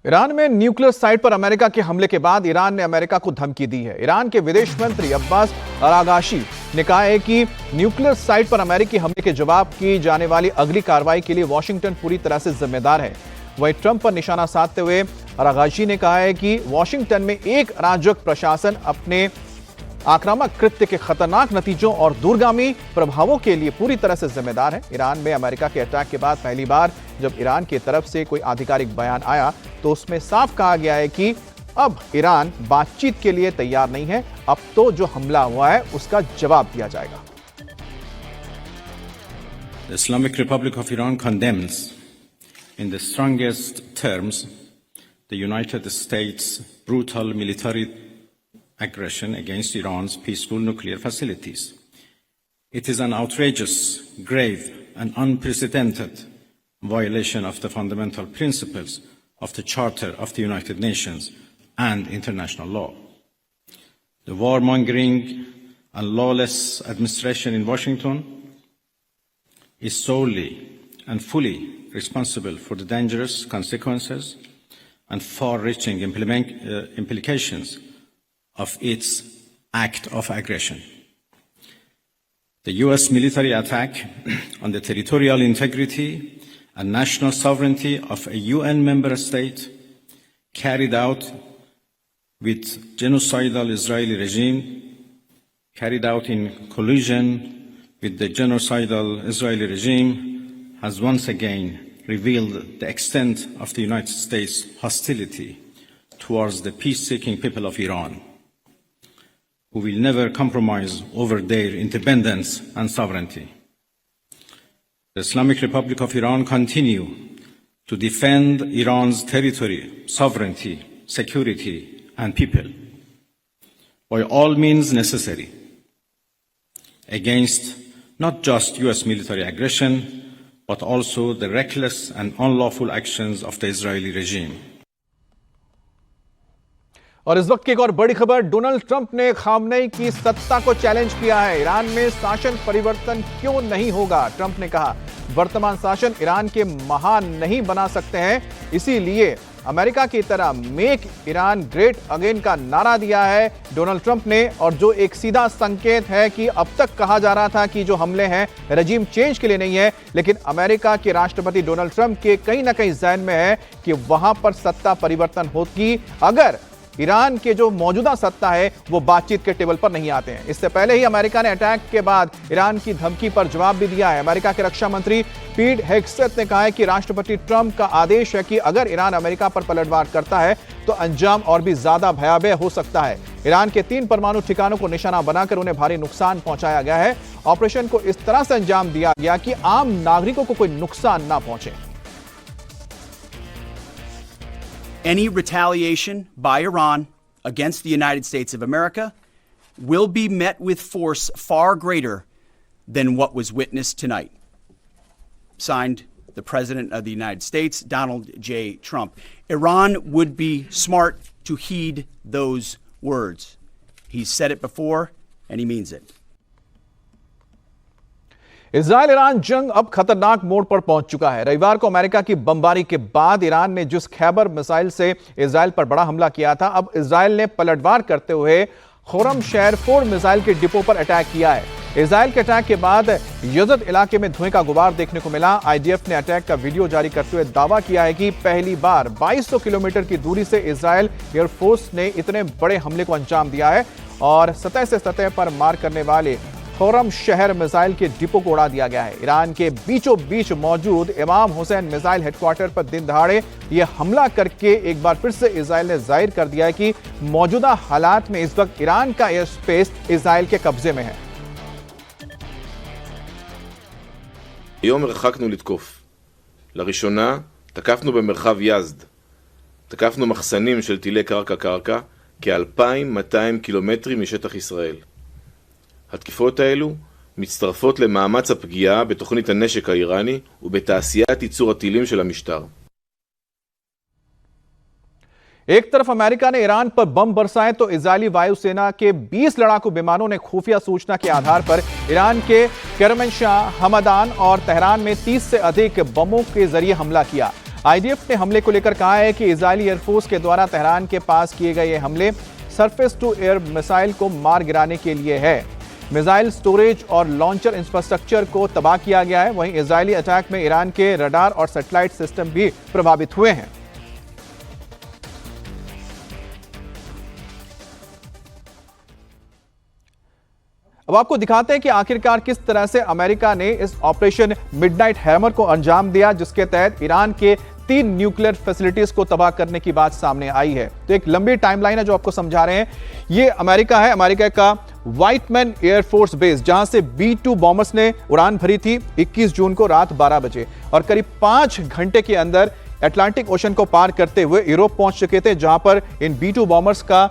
Iran में nuclear site पर America के हमले के बाद ईरान ने अमेरिका को धमकी दी है। ईरान के विदेश मंत्री अब्बास अरागाची ने कहा है कि न्यूक्लियर साइट पर अमेरिकी हमले के जवाब की जाने वाली अगली कार्रवाई के लिए वॉशिंगटन पूरी तरह से जिम्मेदार है। वहीं ट्रंप पर निशाना साधते हुए अरागाची ने कहा है कि वॉशिंगटन में एक अराजक प्रशासन अपने आक्रामक कृत्य के खतरनाक नतीजों और दूरगामी प्रभावों के लिए पूरी तरह से जिम्मेदार है। ईरान में अमेरिका के अटैक के बाद पहली बार जब ईरान की तरफ से कोई आधिकारिक बयान आया तो उसमें साफ कहा गया है कि अब ईरान बातचीत के लिए तैयार नहीं है। अब तो जो हमला हुआ है उसका जवाब दिया जाएगा। The Islamic Republic of Iran condemns in the strongest terms the United States' brutal military aggression against Iran's peaceful nuclear facilities. It is an outrageous, grave, and unprecedented violation of the fundamental principles of the Charter of the United Nations and international law. The warmongering and lawless administration in Washington is solely and fully responsible for the dangerous consequences and far-reaching implications of its act of aggression. The US military attack on the territorial integrity and national sovereignty of a UN member state carried out with genocidal Israeli regime, carried out in collusion with the genocidal Israeli regime, has once again revealed the extent of the United States' hostility towards the peace-seeking people of Iran, who will never compromise over their independence and sovereignty. The Islamic Republic of Iran continue to defend Iran's territory, sovereignty, security, and people by all means necessary against not just US military aggression, but also the reckless and unlawful actions of the Israeli regime. और इस वक्त की एक और बड़ी खबर, Donald Trump ने Khamenei की सत्ता को चैलेंज किया है। ईरान में शासन परिवर्तन क्यों नहीं होगा? ट्रंप ने कहा, वर्तमान शासन ईरान के महान नहीं बना सकते हैं, इसीलिए अमेरिका की तरह मेक ईरान ग्रेट अगेन का नारा दिया है डोनाल्ड ट्रंप ने, और जो एक सीधा संकेत है कि अब तक कहा जा रहा था कि जो हमले हैं रजीम चेंज के लिए नहीं है, लेकिन अमेरिका के राष्ट्रपति डोनाल्ड ट्रंप के कहीं ना कहीं जहन में है कि वहां पर सत्ता परिवर्तन होगी अगर ईरान के जो मौजूदा सत्ता है वो बातचीत के टेबल पर नहीं आते हैं। इससे पहले ही अमेरिका ने अटैक के बाद ईरान की धमकी पर जवाब भी दिया है। अमेरिका के रक्षा मंत्री पीट हेगसेथ ने कहा है कि राष्ट्रपति ट्रंप का आदेश है कि अगर ईरान अमेरिका पर पलटवार करता है तो अंजाम और भी ज्यादा भयावह हो सकता है। ईरान के 3 परमाणु ठिकानों को निशाना बनाकर उन्हें भारी नुकसान पहुंचाया गया है। ऑपरेशन को इस तरह से अंजाम दिया गया कि आम नागरिकों को कोई नुकसान ना पहुंचे। Any retaliation by Iran against the United States of America will be met with force far greater than what was witnessed tonight. Signed, the President of the United States, Donald J. Trump. Iran would be smart to heed those words. He's said it before, and he means it. Israel Iran जंग अब खतरनाक मोड़ पर पहुंच चुका है। रविवार को अमेरिका की बमबारी के बाद ईरान ने जिस खैबर मिसाइल से इजराइल पर बड़ा हमला किया था, अब इजराइल ने पलटवार करते हुए खुरम शहर 4 मिसाइल के डिपो पर अटैक किया है। इजराइल के अटैक के बाद यजद इलाके में धुएं का गुबार देखने को मिला। आईडीएफ ने अटैक का वीडियो जारी करते हुए दावा किया है कि पहली बार 2200 किलोमीटर की दूरी से इजराइल एयरफोर्स ने इतने बड़े हमले को अंजाम दिया है और सतह से सतह पर मार करने वाले खुरम शहर मिसाइल के डिपो को उड़ा दिया गया है। ईरान के बीचों बीच मौजूद इमाम हुसैन मिसाइल हेडक्वार्टर पर दिन दहाड़े यह हमला करके एक बार फिर से इजराइल ने जाहिर कर दिया है कि मौजूदा हालात में इस वक्त ईरान का एयर स्पेस इजराइल के कब्जे में है। היום הרחקנו לתקוף. לראשונה תקפנו במרחב יזד. תקפנו מחסנים של טילי קרקע-קרקע כ-2,200 קילומטרים משטח ישראל. התקיפות האלו מצטרפות למאמץ הפגיעה בתוכנית הנשק האיראני ובתעשיית ייצור הטילים של המשטר. एक तरफ अमेरिका ने ईरान पर बम बरसाए तो इजरायली वायुसेना के 20 लड़ाकू विमानों ने खुफिया सूचना के आधार पर ईरान के करमनशाह, हमदान और तेहरान में 30 से अधिक बमों के जरिए हमला किया। आईडीएफ ने हमले को लेकर कहा है कि इजरायली एयरफोर्स के द्वारा तेहरान के पास किए गए ये हमले सरफेस टू एयर मिसाइल को मार गिराने के लिए है। मिसाइल स्टोरेज और लॉन्चर इंफ्रास्ट्रक्चर को तबाह किया गया है। वहीं इजरायली अटैक में ईरान के रडार और सैटेलाइट सिस्टम भी प्रभावित हुए हैं। अब आपको दिखाते हैं कि आखिरकार किस तरह से अमेरिका ने इस ऑपरेशन मिडनाइट हैमर को अंजाम दिया, जिसके तहत ईरान के 3 न्यूक्लियर फैसिलिटीज को तबाह करने की बात सामने आई है। तो एक लंबी टाइमलाइन है जो आपको समझा रहे हैं। ये अमेरिका है, अमेरिका का व्हाइटमैन एयरफोर्स बेस, जहां से B-2 बॉम्बर्स ने उड़ान भरी थी 21 जून को रात 12 बजे और करीब 5 घंटे के अंदर अटलांटिक ओशन को पार करते हुए यूरोप पहुंच चुके थे, जहां पर इन B-2 बॉम्बर्स का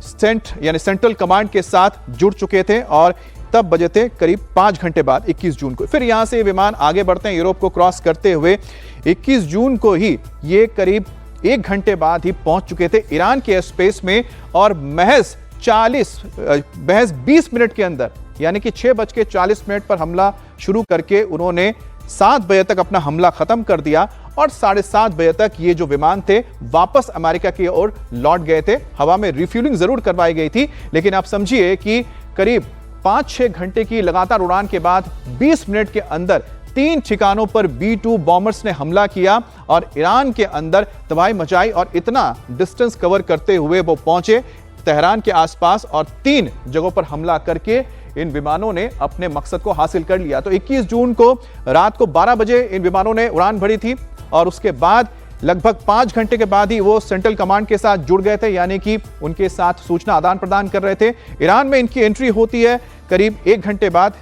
सेंट्रल कमांड के साथ जुड़ चुके थे और तब बजे थे करीब 5 घंटे बाद 21 जून को। फिर यहां से विमान आगे बढ़ते हैं यूरोप को क्रॉस करते हुए 21 जून को ही ये करीब 1 घंटे बाद ही पहुंच चुके थे ईरान के स्पेस में और महज 20 मिनट के अंदर, यानी कि 6:40 पर हमला शुरू करके उन्होंने 7 बजे तक अपना हमला खत्म कर दिया और 7:30 बजे तक ये जो विमान थे वापस अमेरिका की ओर लौट गए थे। हवा में रिफ्यूलिंग जरूर करवाई गई थी, लेकिन आप समझिए कि करीब 5-6 घंटे की लगातार उड़ान के बाद 20 मिनट के अंदर 3 ठिकानों पर B-2 बॉम्बर्स ने हमला किया और ईरान के अंदर तबाही मचाई और इतना डिस्टेंस कवर करते हुए वो पहुंचे तेहरान के आसपास और 3 जगहों पर हमला करके इन विमानों ने अपने मकसद को हासिल कर लिया। तो 21 जून को रात को 12 बजे इन विमानों ने उड़ान भरी थी और उसके बाद लगभग 5 घंटे के बाद ही वो सेंट्रल कमांड के साथ जुड़ गए थे, यानी कि उनके साथ सूचना आदान प्रदान कर रहे थे। ईरान में इनकी एंट्री होती है करीब 1 घंटे बाद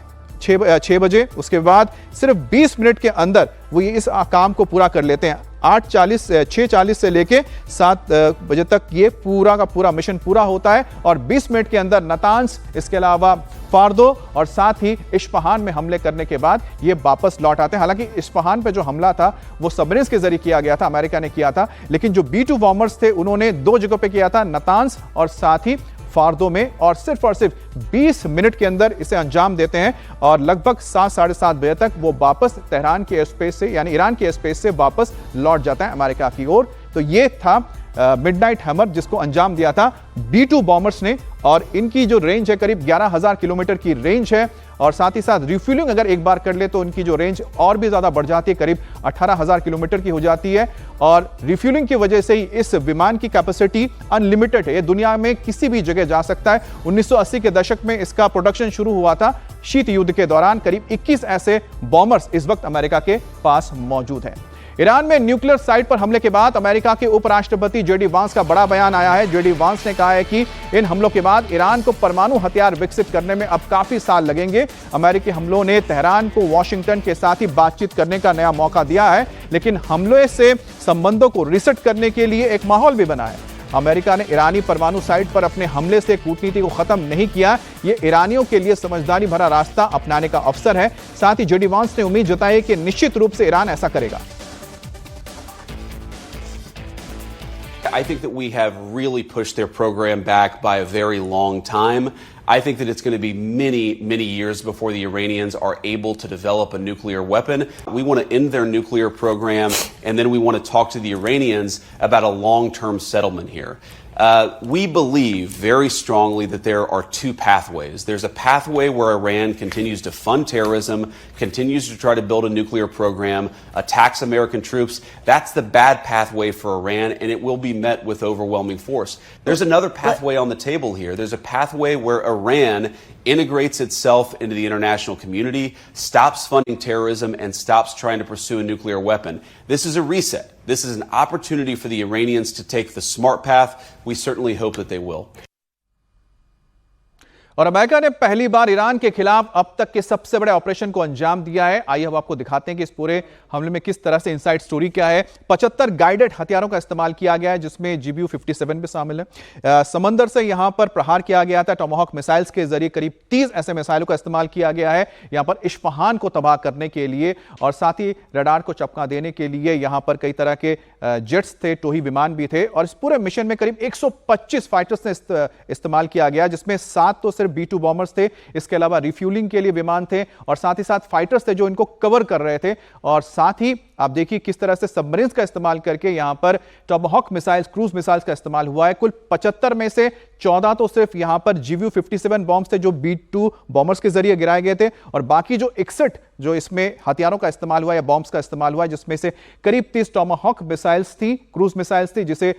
6 बजे। उसके बाद सिर्फ 20 मिनट के अंदर वो ये इस काम को पूरा कर लेते हैं। 6:40 से लेके 7 बजे तक ये पूरा का पूरा मिशन पूरा होता है और 20 मिनट के अंदर नातांज, इसके अलावा फार्दो और साथ ही इस्फहान में हमले करने के बाद ये वापस लौट आते हैं। हालांकि इस्फहान पे जो हमला था वो सबमरीन्स के जरिए किया गया था, अमेरिका ने किया था, लेकिन जो B-2 बॉम्बर्स थे उन्होंने 2 जगहों पे किया था, नातांज और साथ ही फार्दो में, और सिर्फ 20 मिनट के अंदर इसे अंजाम देते हैं और लगभग 7-7:30 बजे तक वो वापस तेहरान के स्पेस से यानी ईरान के स्पेस से वापस लौट जाता है अमेरिका की ओर। तो ये था मिडनाइट हैमर जिसको अंजाम दिया था B-2 बॉम्बर्स ने और इनकी जो रेंज है करीब 11,000 किलोमीटर की रेंज है और साथ ही साथ रिफ्यूलिंग अगर एक बार कर ले तो उनकी जो रेंज और भी ज्यादा बढ़ जाती है, करीब 18,000 किलोमीटर की हो जाती है और रिफ्यूलिंग की वजह से ही इस विमान की कैपेसिटी अनलिमिटेड है, ये दुनिया में किसी भी जगह जा सकता है। 1980 के दशक में इसका प्रोडक्शन शुरू हुआ था शीत युद्ध के दौरान। करीब 21 ऐसे बॉम्बर्स इस वक्त अमेरिका के पास मौजूद हैं। ईरान में न्यूक्लियर साइट पर हमले के बाद अमेरिका के उपराष्ट्रपति JD वांस का बड़ा बयान आया है। JD वांस ने कहा है कि इन हमलों के बाद ईरान को परमाणु हथियार विकसित करने में अब काफी साल लगेंगे। अमेरिकी हमलों ने तेहरान को वॉशिंगटन के साथ ही बातचीत करने का नया मौका दिया है, लेकिन हमले से संबंधों को रिसेट करने के लिए एक माहौल भी बना है। अमेरिका ने ईरानी परमाणु साइट पर अपने हमले से कूटनीति को खत्म नहीं किया, ये ईरानियों के लिए समझदारी भरा रास्ता अपनाने का अवसर है। साथ ही JD वांस ने उम्मीद जताई कि निश्चित रूप से ईरान ऐसा करेगा। I think that we have really pushed their program back by a very long time. I think that it's going to be many, many years before the Iranians are able to develop a nuclear weapon. We want to end their nuclear program, and then we want to talk to the Iranians about a long-term settlement here. We believe very strongly that there are 2 pathways. There's a pathway where Iran continues to fund terrorism, continues to try to build a nuclear program, attacks American troops. That's the bad pathway for Iran, and it will be met with overwhelming force. There's another pathway on the table here. There's a pathway where Iran integrates itself into the international community, stops funding terrorism, and stops trying to pursue a nuclear weapon. This is a reset. This is an opportunity for the Iranians to take the smart path. We certainly hope that they will. और America ने पहली बार Iran के खिलाफ अब तक के सबसे बड़े ऑपरेशन को अंजाम दिया है। आइए हम आपको दिखाते हैं कि इस पूरे हमले में किस तरह से इनसाइड स्टोरी क्या है। 75 गाइडेड हथियारों का इस्तेमाल किया गया है, जिसमें GBU-57 भी शामिल है। समंदर से यहां पर प्रहार किया गया था टोमाहॉक मिसाइल्स के जरिए। करीब 30 ऐसे मिसाइलों का इस्तेमाल किया गया है यहां पर इस्फहान को तबाह करने के लिए और साथ ही रडार को चपका देने के लिए। यहां पर कई तरह के जेट्स थे, टोही विमान भी थे और इस पूरे मिशन में करीब 125 फाइटर्स ने इस्तेमाल किया गया, जिसमें 7 तो सिर्फ B-2 बॉम्बर्स थे, इसके अलावा रिफ्यूलिंग के लिए विमान थे और साथ ही साथ फाइटर्स थे जो इनको कवर कर रहे थे। और साथ ही आप देखिए किस तरह से सबमरीन्स का इस्तेमाल करके यहां पर टॉमाहॉक मिसाइल्स, क्रूज मिसाइल्स का इस्तेमाल हुआ है। कुल 75 में से 14 तो सिर्फ यहां पर GBU-57 बॉम्ब्स थे जो B-2 बॉम्बर्स के जरिए गिराए गए थे, और बाकी जो 61 जो इसमें हथियारों का इस्तेमाल हुआ या बॉम्ब्स का इस्तेमाल हुआ, जिसमें से करीब 30 टॉमाहॉक मिसाइल्स थी, क्रूज मिसाइल्स थी, जिसे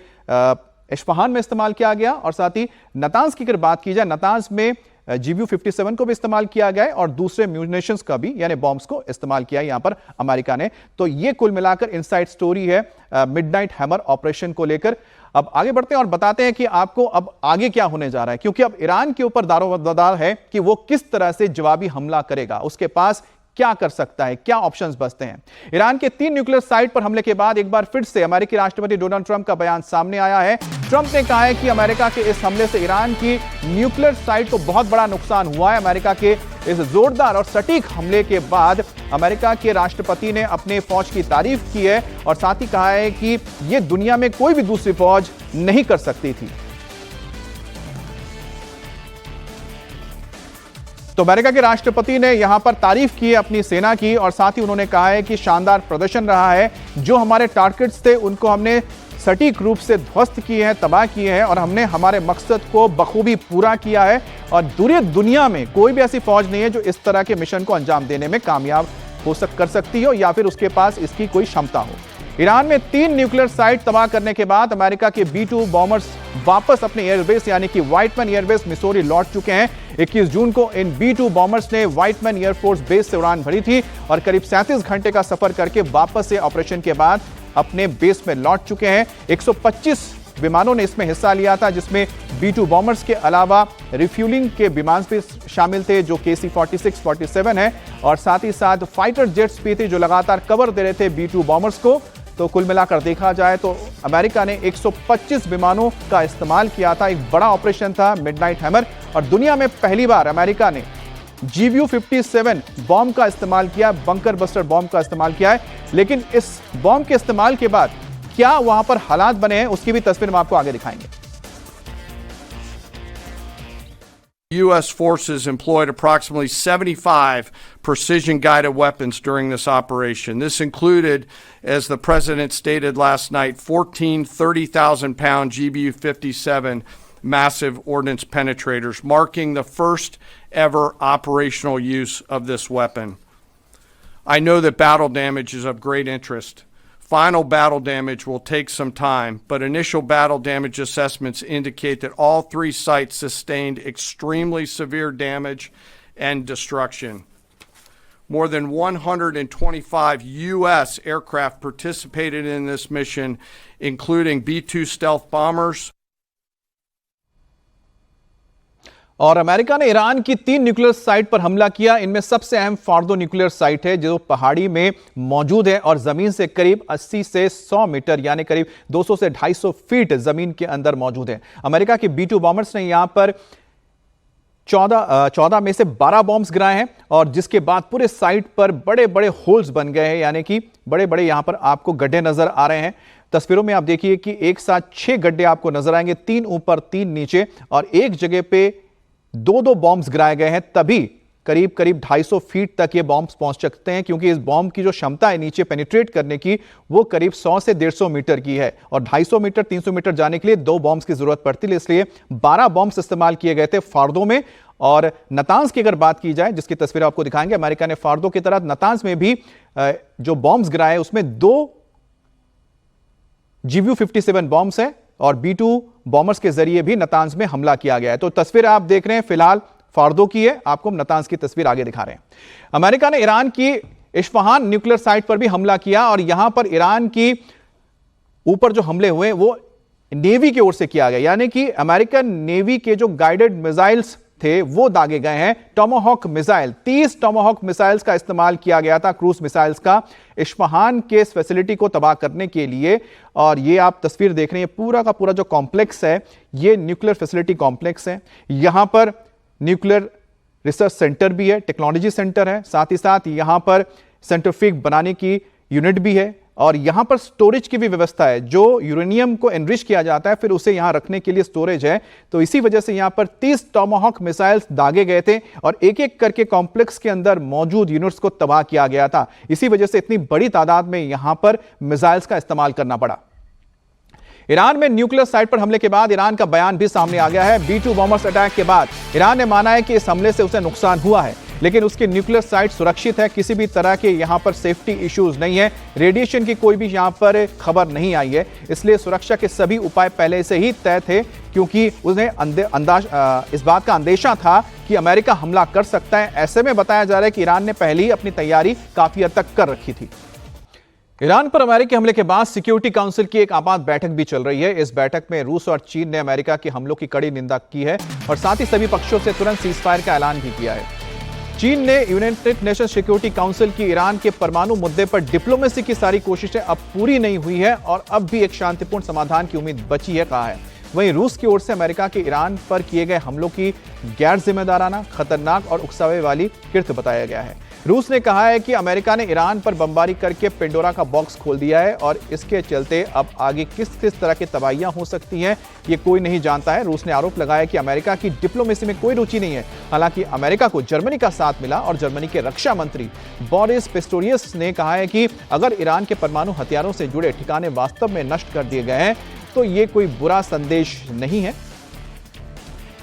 इस्फहान में इस्तेमाल किया गया। और साथ ही नतांज की अगर बात की जाए, नतांज में GBU-57 को भी इस्तेमाल किया गया और दूसरे म्यूनिशंस का भी यानी बॉम्ब्स को इस्तेमाल किया यहां पर अमेरिका ने। तो ये कुल मिलाकर इनसाइड स्टोरी है मिडनाइट हैमर ऑपरेशन को लेकर। अब आगे बढ़ते हैं और बताते हैं कि आपको अब आगे क्या होने जा रहा है, क्योंकि अब ईरान के ऊपर दारोमदार है कि वो किस तरह से जवाबी हमला करेगा, उसके पास क्या कर सकता है, क्या ऑप्शंस बचते हैं। ईरान के 3 न्यूक्लियर साइट पर हमले के बाद एक बार फिर से अमेरिकी राष्ट्रपति डोनाल्ड ट्रंप का बयान सामने आया है। ट्रंप ने कहा है कि अमेरिका के इस हमले से ईरान की न्यूक्लियर साइट को बहुत बड़ा नुकसान हुआ है। अमेरिका के इस जोरदार और सटीक हमले के बाद अमेरिका के राष्ट्रपति ने अपने फौज की तारीफ की है और साथ ही कहा है कि यह दुनिया में कोई भी दूसरी फौज नहीं कर सकती थी। तो अमेरिका के राष्ट्रपति ने यहां पर तारीफ की है अपनी सेना की और साथ ही उन्होंने कहा है कि शानदार प्रदर्शन रहा है। जो हमारे टारगेट्स थे उनको हमने सटीक रूप से ध्वस्त किए हैं, तबाह किए हैं और हमने हमारे मकसद को बखूबी पूरा किया है। और पूरी दुनिया में कोई भी ऐसी फौज नहीं है जो इस तरह के मिशन को अंजाम देने में कामयाब कर सकती हो या फिर उसके पास इसकी कोई क्षमता हो। ईरान में 3 न्यूक्लियर साइट तबाह करने के बाद अमेरिका के B-2 बॉम्बर्स वापस अपने एयरबेस यानी कि व्हाइटमैन एयरबेस मिसौरी लौट चुके हैं। 21 जून को इन B-2 बॉम्बर्स ने व्हाइटमैन एयरफोर्स बेस से उड़ान भरी थी और करीब 37 घंटे का सफर करके वापस से ऑपरेशन के बाद अपने बेस में लौट चुके हैं। 125 विमानों ने इसमें हिस्सा लिया था, जिसमें B-2 बॉम्बर्स के अलावा रिफ्यूलिंग के विमान भी शामिल थे जो KC-46, 47 है और साथ ही साथ फाइटर जेट्स भी थे जो लगातार कवर दे रहे थे B-2 बॉम्बर्स को। तो कुल मिलाकर देखा जाए तो अमेरिका ने 125 विमानों का इस्तेमाल किया था। एक बड़ा ऑपरेशन था मिडनाइट हैमर और दुनिया में पहली बार अमेरिका ने GBU-57 बॉम्ब का इस्तेमाल किया, बंकर बस्टर बॉम्ब का इस्तेमाल किया है। लेकिन इस बॉम्ब के इस्तेमाल के बाद क्या वहां पर हालात बने हैं उसकी भी तस्वीर हम आपको आगे दिखाएंगे। U.S. forces employed approximately 75 precision-guided weapons during this operation. This included, as the president stated last night, 14 30,000-pound GBU-57 massive ordnance penetrators, marking the first ever operational use of this weapon. I know that battle damage is of great interest. Final battle damage will take some time, but initial battle damage assessments indicate that all 3 sites sustained extremely severe damage and destruction. More than 125 U.S. aircraft participated in this mission, including B-2 stealth bombers. और America ने Iran की 3 nuclear site पर हमला किया। इनमें सबसे अहम फार्दो nuclear site है जो पहाड़ी में मौजूद है और जमीन से करीब 80 से 100 मीटर यानी करीब 200 से 250 फीट जमीन के अंदर मौजूद है। अमेरिका के B-2 बॉम्बर्स ने यहां पर 14 में से 12 बॉम्ब्स गिराए हैं और जिसके बाद पूरे साइट पर बड़े बड़े होल्स बन गए हैं, यानी कि बड़े बड़े यहां पर आपको गड्ढे नजर आ रहे हैं। तस्वीरों में आप देखिए कि एक साथ 6 गड्ढे आपको नजर आएंगे, 3 ऊपर 3 नीचे और एक जगह पे 2 बॉम्ब्स गिराए गए हैं। तभी करीब 250 फीट तक ये बॉम्ब्स पहुंच सकते हैं क्योंकि इस बॉम्ब की जो क्षमता है नीचे पेनिट्रेट करने की वो करीब 100 से 150 मीटर की है और 250 मीटर 300 मीटर जाने के लिए 2 बॉम्ब्स की जरूरत पड़ती है। इसलिए 12 बॉम्ब्स इस्तेमाल किए गए थे फार्दो में। और नतांज की अगर बात की जाए जिसकी तस्वीर आपको दिखाएंगे, अमेरिका ने फार्दो की तरह नतांज में भी जो बॉम्ब्स गिराए उसमें 2 GBU-57 बॉम्ब्स है और B-2 बॉम्बर्स के जरिए भी नतांज में हमला किया गया है। तो तस्वीर आप देख रहे हैं फिलहाल फार्दो की है, आपको नतांज की तस्वीर आगे दिखा रहे हैं। अमेरिका ने ईरान की इस्फहान न्यूक्लियर साइट पर भी हमला किया और यहां पर ईरान की ऊपर जो हमले हुए वो नेवी की ओर से किया गया, यानी कि अमेरिकन नेवी के जो गाइडेड मिसाइल्स थे वो दागे गए हैं। टॉमाहॉक मिसाइल 30 टॉमाहॉक मिसाइल्स का इस्तेमाल किया गया था, क्रूज मिसाइल्स का, इस्फहान के इस फैसिलिटी को तबाह करने के लिए। और ये आप तस्वीर देख रहे हैं, पूरा का पूरा जो कॉम्प्लेक्स है ये न्यूक्लियर फैसिलिटी कॉम्प्लेक्स है। यहां पर न्यूक्लियर रिसर्च सेंटर भी है, टेक्नोलॉजी सेंटर है, साथ ही साथ यहां पर सेंट्रिफ्यूज बनाने की यूनिट भी है और यहां पर स्टोरेज की भी व्यवस्था है। जो यूरेनियम को एनरिच किया जाता है फिर उसे यहां रखने के लिए स्टोरेज है। तो इसी वजह से यहां पर 30 टॉमाहॉक मिसाइल्स दागे गए थे और एक एक करके कॉम्प्लेक्स के अंदर मौजूद यूनिट्स को तबाह किया गया था। इसी वजह से इतनी बड़ी तादाद में यहां पर मिसाइल्स का इस्तेमाल करना पड़ा। ईरान में न्यूक्लियर साइट पर हमले के बाद ईरान का बयान भी सामने आ गया है। B-2 बॉम्बर्स अटैक के बाद ईरान ने माना है कि इस हमले से उसे नुकसान हुआ है, लेकिन उसकी न्यूक्लियर साइट सुरक्षित है। किसी भी तरह के यहां पर सेफ्टी इश्यूज नहीं है, रेडिएशन की कोई भी यहां पर खबर नहीं आई है। इसलिए सुरक्षा के सभी उपाय पहले से ही तय थे, क्योंकि उन्हें इस बात का अंदेशा था कि अमेरिका हमला कर सकता है। ऐसे में बताया जा रहा है कि ईरान ने पहले ही अपनी तैयारी काफी हद तक कर रखी थी। ईरान पर अमेरिकी हमले के बाद सिक्योरिटी काउंसिल की एक आपात बैठक भी चल रही है। इस बैठक में रूस और चीन ने अमेरिका के हमलों की कड़ी निंदा की है और साथ ही सभी पक्षों से तुरंत सीजफायर का ऐलान भी किया है। चीन ने यूनाइटेड नेशन सिक्योरिटी काउंसिल की ईरान के परमाणु मुद्दे पर डिप्लोमेसी की सारी कोशिशें अब पूरी नहीं हुई है और अब भी एक शांतिपूर्ण समाधान की उम्मीद बची है, कहा है। वहीं रूस की ओर से अमेरिका के ईरान पर किए गए हमलों की गैर जिम्मेदाराना, खतरनाक और उकसावे वाली कृत्य बताया गया है। रूस ने कहा है कि अमेरिका ने ईरान पर बमबारी करके पेंडोरा का बॉक्स खोल दिया है और इसके चलते अब आगे किस किस तरह की तबाहियां हो सकती हैं ये कोई नहीं जानता है। रूस ने आरोप लगाया कि अमेरिका की डिप्लोमेसी में कोई रुचि नहीं है। हालांकि अमेरिका को जर्मनी का साथ मिला और जर्मनी के रक्षा मंत्री बोरिस पिस्टोरियस ने कहा है कि अगर ईरान के परमाणु हथियारों से जुड़े ठिकाने वास्तव में नष्ट कर दिए गए हैं तो ये कोई बुरा संदेश नहीं है।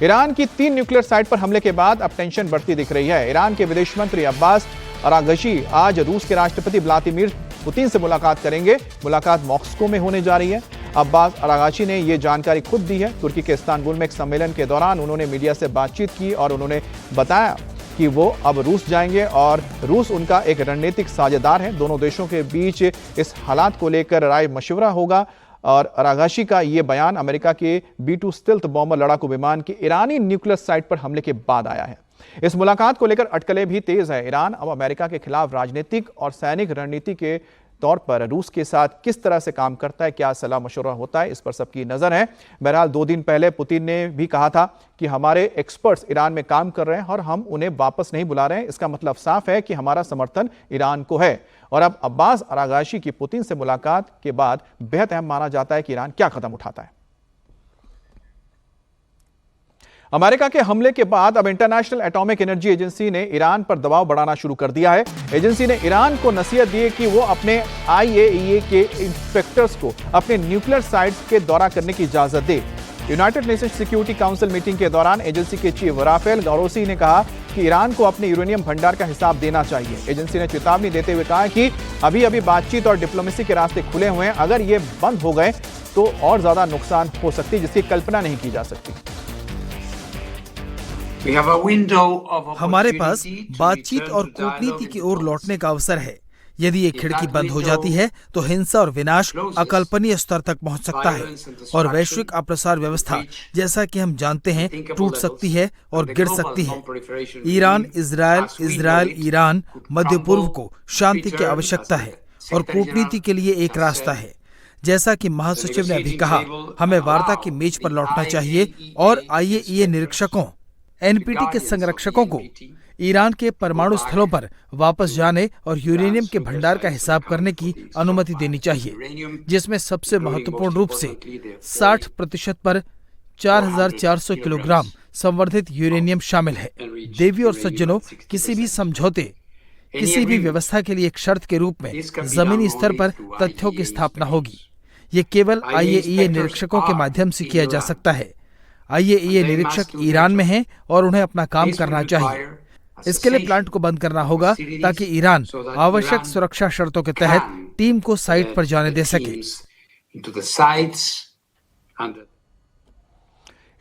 ईरान की 3 न्यूक्लियर साइट पर हमले के बाद अब टेंशन बढ़ती दिख रही है। ईरान के विदेश मंत्री अब्बास अरागची आज रूस के राष्ट्रपति व्लादिमीर पुतिन से मुलाकात करेंगे। मुलाकात मॉस्को में होने जा रही है। अब्बास अरागची ने यह जानकारी खुद दी है। तुर्की के इस्तांबुल में एक सम्मेलन के दौरान उन्होंने मीडिया से बातचीत की और उन्होंने बताया कि वो अब रूस जाएंगे और रूस उनका एक रणनीतिक साझेदार है। दोनों देशों के बीच इस हालात को लेकर राय मशवरा होगा। और अरागची का यह बयान अमेरिका के B-2 स्टेल्थ बॉम्बर लड़ाकू विमान की ईरानी न्यूक्लियर साइट पर हमले के बाद आया है। इस मुलाकात को लेकर अटकलें भी तेज है। ईरान अब अमेरिका के खिलाफ राजनीतिक और सैनिक रणनीति के तौर पर रूस के साथ किस तरह से काम करता है, क्या सलाह मशवरा होता है, इस पर सबकी नजर है। बहरहाल 2 दिन पहले पुतिन ने भी कहा था कि हमारे एक्सपर्ट्स ईरान में काम कर रहे हैं और हम उन्हें वापस नहीं बुला रहे हैं। इसका मतलब साफ है कि हमारा समर्थन ईरान को है। और अब अब्बास अरागची की पुतिन से मुलाकात के बाद बेहद अहम माना जाता है कि ईरान क्या कदम उठाता है। अमेरिका के हमले के बाद अब इंटरनेशनल एटॉमिक एनर्जी एजेंसी ने ईरान पर दबाव बढ़ाना शुरू कर दिया है। एजेंसी ने ईरान को नसीहत दी है कि वो अपने IAEA के इंस्पेक्टर्स को अपने न्यूक्लियर साइट्स के दौरा करने की इजाजत दे। United Nation Security Council meeting के दौरान एजेंसी के चीफ राफेल ग्रोसी ने कहा कि ईरान को अपने यूरेनियम भंडार का हिसाब देना चाहिए। एजेंसी ने चेतावनी देते हुए कहा कि अभी बातचीत और डिप्लोमेसी के रास्ते खुले हुए हैं। अगर ये बंद हो गए तो और ज्यादा नुकसान हो सकती है, जिसकी कल्पना नहीं की जा सकती। हमारे पास बातचीत और कूटनीति की ओर लौटने का अवसर है। यदि ये खिड़की बंद हो जाती है तो हिंसा और विनाश अकल्पनीय स्तर तक पहुंच सकता है और वैश्विक अप्रसार व्यवस्था, जैसा कि हम जानते हैं, टूट सकती है और गिर सकती है। ईरान, इजरायल, ईरान, मध्य पूर्व को शांति की आवश्यकता है और कूटनीति के लिए एक रास्ता है। जैसा कि महासचिव ने अभी कहा, हमें वार्ता की मेज पर लौटना चाहिए और IAEA निरीक्षकों, NPT के संरक्षकों को ईरान के परमाणु स्थलों पर वापस जाने और यूरेनियम के भंडार का हिसाब करने की अनुमति देनी चाहिए, जिसमें सबसे महत्वपूर्ण रूप से 60% पर 4,400 किलोग्राम संवर्धित यूरेनियम शामिल है। देवी और सज्जनों, किसी भी समझौते, किसी भी व्यवस्था के लिए एक शर्त के रूप में जमीनी स्तर पर तथ्यों की स्थापना होगी। ये केवल IAEA निरीक्षकों के माध्यम से किया जा सकता है। IAEA निरीक्षक ईरान में हैं और उन्हें अपना काम करना चाहिए। इसके लिए प्लांट को बंद करना होगा ताकि ईरान आवश्यक सुरक्षा शर्तों के तहत टीम को साइट पर जाने दे सके।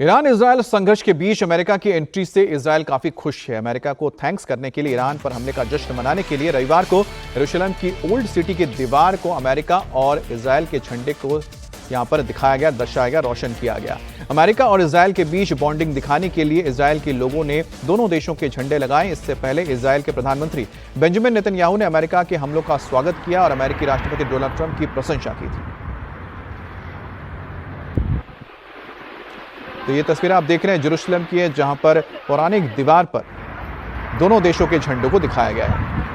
ईरान इजरायल संघर्ष के बीच अमेरिका की एंट्री से इजरायल काफी खुश है। अमेरिका को थैंक्स करने के लिए ईरान पर हमले का जश्न मनाने के लिए रविवार को यरूशलेम की ओल्ड सिटी की दीवार को अमेरिका और इजरायल के झंडे को यहां पर दिखाया गया, दर्शाया गया, रोशन किया गया। अमेरिका और इजरायल के बीच बॉन्डिंग दिखाने के लिए इजरायल के लोगों ने दोनों देशों के झंडे लगाए। इससे पहले इजरायल के प्रधानमंत्री बेंजामिन नेतन्याहू ने अमेरिका के हमलों का स्वागत किया और अमेरिकी राष्ट्रपति डोनाल्ड ट्रंप की प्रशंसा की थी। तो ये तस्वीरें आप देख रहे हैं यरूशलेम की है, जहां पर पौराणिक दीवार पर दोनों देशों के झंडों को दिखाया गया है।